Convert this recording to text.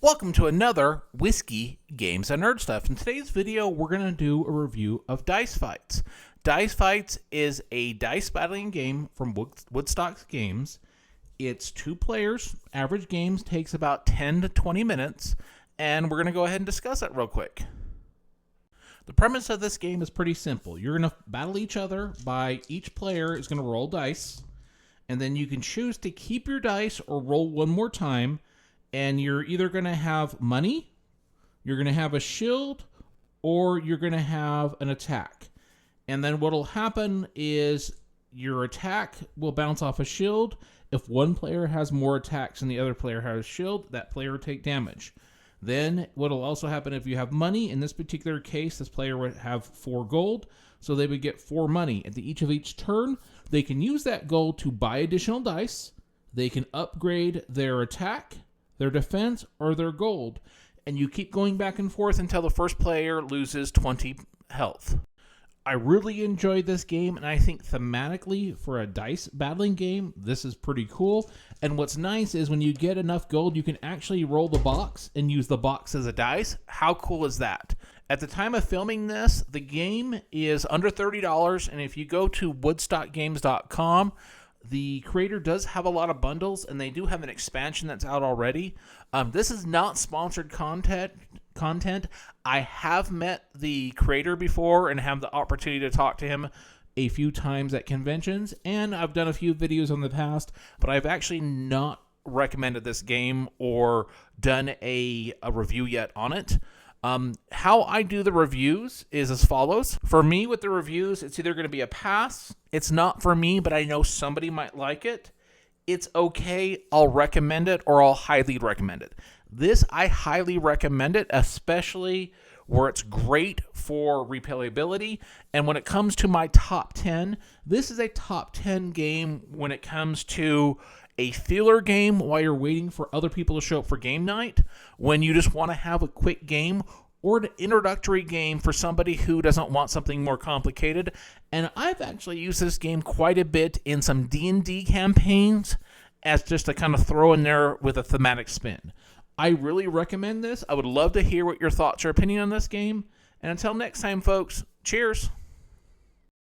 Welcome to another Whiskey Games and Nerd Stuff. In today's video, we're going to do a review of Dice Fights. Dice Fights is a dice battling game from Woodstock Games. It's 2 players. Average games takes about 10 to 20 minutes, and we're going to go ahead and discuss it real quick. The premise of this game is pretty simple. You're going to battle each other by each player is going to roll dice, and then you can choose to keep your dice or roll one more time. And you're either going to have money, you're going to have a shield, or you're going to have an attack. And then what will happen is your attack will bounce off a shield. If one player has more attacks than the other player has a shield, that player will take damage. Then what will also happen if you have money, in this particular case, this player would have 4 gold, so they would get 4 money. At each turn, they can use that gold to buy additional dice. They can upgrade their attack, their defense, or their gold, and you keep going back and forth until the first player loses 20 health. I really enjoyed this game, and I think thematically for a dice battling game, this is pretty cool. And what's nice is when you get enough gold, you can actually roll the box and use the box as a dice. How cool is that? At the time of filming this, the game is under $30, and if you go to woodstockgames.com, the creator does have a lot of bundles, and they do have an expansion that's out already. This is not sponsored content. I have met the creator before and have the opportunity to talk to him a few times at conventions, and I've done a few videos in the past, but I've actually not recommended this game or done a review yet on it. How I do the reviews is as follows. For me, with the reviews, it's either going to be a pass. It's not for me, but I know somebody might like it. It's okay. I'll recommend it, or I'll highly recommend it. This, I highly recommend it, especially where it's great for replayability. And when it comes to my top 10, this is a top 10 game when it comes to a filler game while you're waiting for other people to show up for game night, when you just want to have a quick game, or an introductory game for somebody who doesn't want something more complicated. And I've actually used this game quite a bit in some D&D campaigns as just a kind of throw in there with a thematic spin. I really recommend this. I would love to hear what your thoughts or opinion on this game. And until next time, folks, cheers.